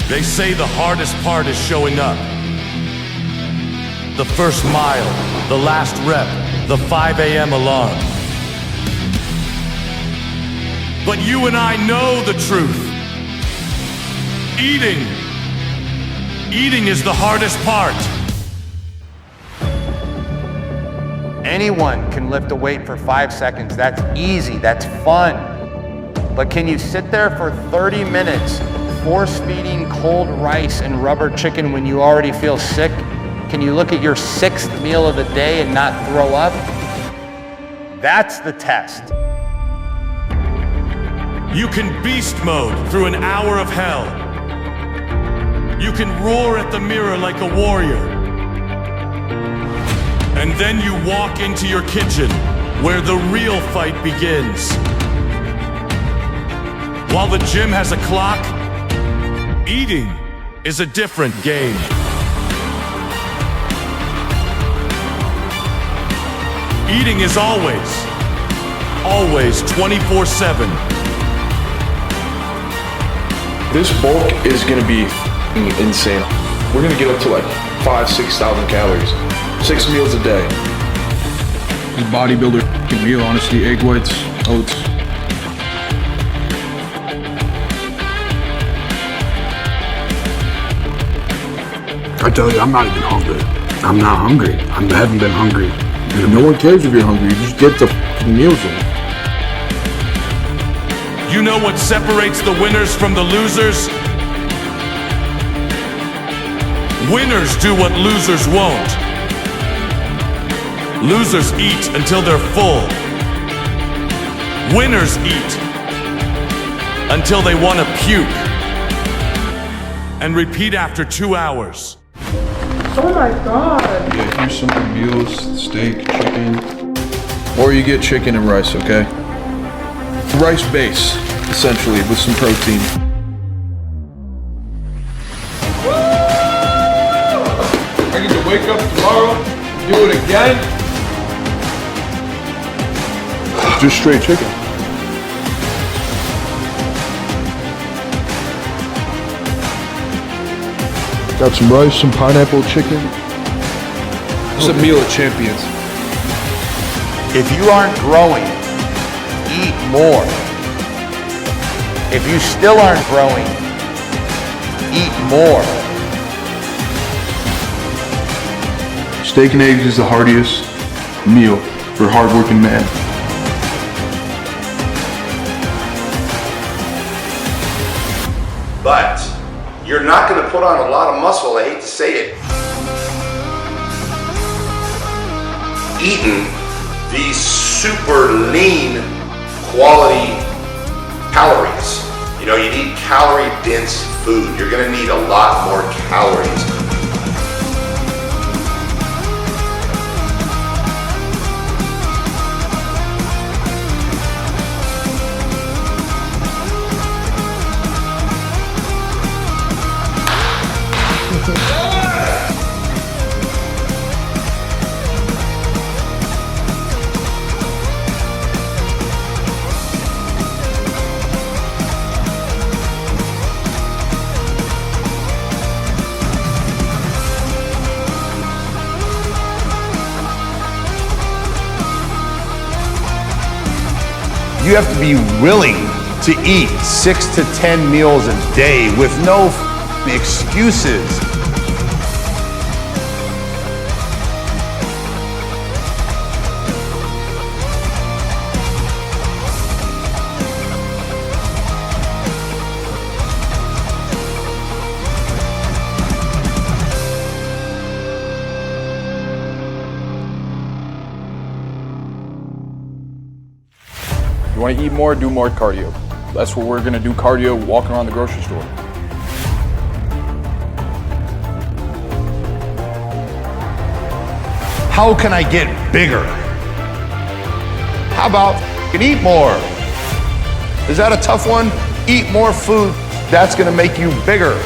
They say the hardest part is showing up. The first mile, the last rep, the 5 a.m. alarm. But you and I know the truth. Eating is the hardest part. Anyone can lift a weight for 5 seconds. That's easy, that's fun. But can you sit there for 30 minutes force-feeding cold rice and rubber chicken when you already feel sick? Can you look at your 6th meal of the day and not throw up? That's the test. You can beast mode through an hour of hell. You can roar at the mirror like a warrior. And then you walk into your kitchen, where the real fight begins. While the gym has a clock, eating is a different game. Eating is always 24/7. This bulk is gonna be insane. We're gonna get up to like 5,000-6,000 calories. 6 meals a day. This bodybuilder meal, honestly, egg whites, oats. I tell you, I'm not even hungry. I'm not hungry. I haven't been hungry. No one cares if you're hungry. You just get the meals in. You know what separates the winners from the losers? Winners do what losers won't. Losers eat until they're full. Winners eat until they want to puke. And repeat after 2 hours. Oh my God. Yeah, here's some of the meals, steak, chicken. Or you get chicken and rice, okay? Rice base, essentially, with some protein. I get to wake up tomorrow, do it again. Just straight chicken. Got some rice, some pineapple, chicken. It's a meal of champions. If you aren't growing, eat more. If you still aren't growing, eat more. Steak and eggs is the heartiest meal for a hard-working man. But you're not going to put on a lot of muscle, I hate to say it, eating these super lean quality calories. You know, you need calorie dense food. You're going to need a lot more calories. You have to be willing to eat 6 to 10 meals a day with no excuses. You want to eat more, do more cardio. That's what we're going to do, cardio, walking around the grocery store. How can I get bigger? How about can eat more? Is that a tough one? Eat more food. That's going to make you bigger.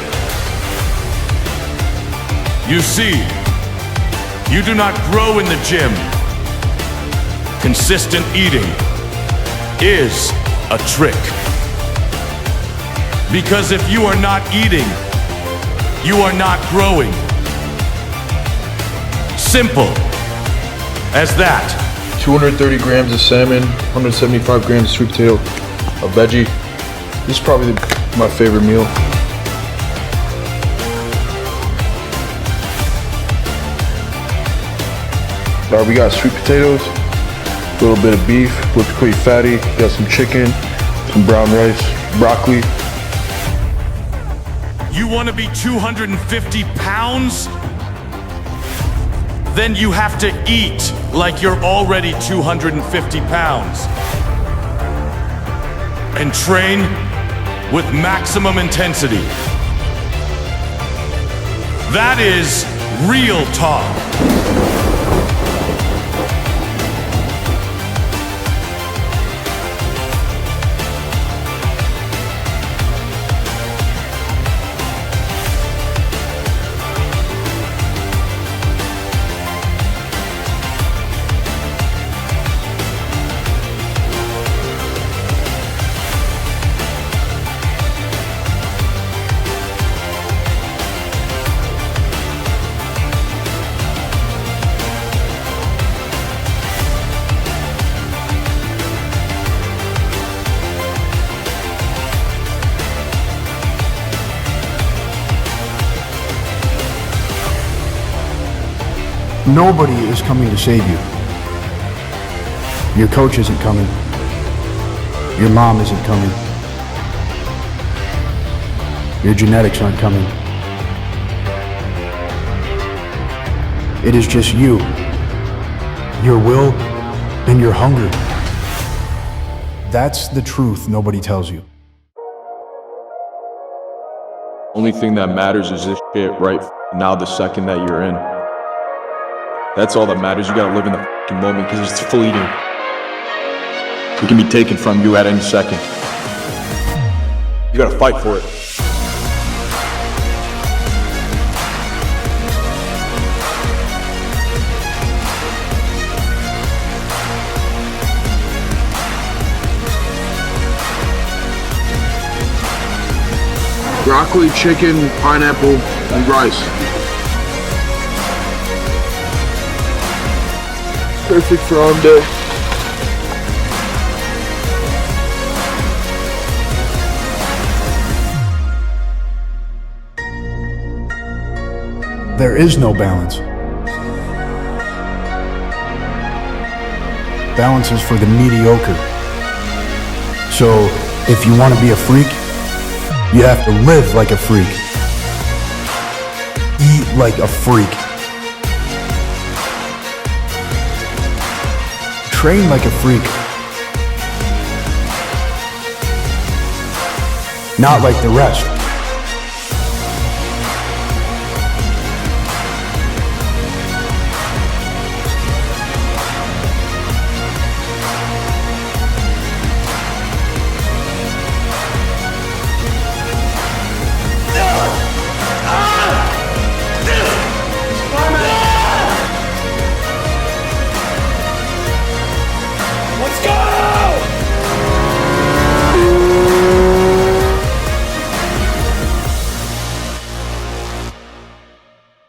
You see, you do not grow in the gym. Consistent eating is a trick. Because if you are not eating, you are not growing. Simple as that. 230 grams of salmon, 175 grams of sweet potato, a veggie. This is probably my favorite meal. Alright, we got sweet potatoes, a little bit of beef, looks pretty fatty. Got some chicken, some brown rice, broccoli. You want to be 250 pounds? Then you have to eat like you're already 250 pounds. And train with maximum intensity. That is real talk. Nobody is coming to save you. Your coach isn't coming. Your mom isn't coming. Your genetics aren't coming. It is just you, your will, and your hunger. That's the truth nobody tells you. Only thing that matters is this shit right now, the second that you're in. That's all that matters. You gotta live in the fucking moment because it's fleeting. It can be taken from you at any second. You gotta fight for it. Broccoli, chicken, pineapple, and rice. Perfect for arm day. There is no balance. Balance is for the mediocre. So, if you want to be a freak, you have to live like a freak. Eat like a freak. Train like a freak. Not like the rest.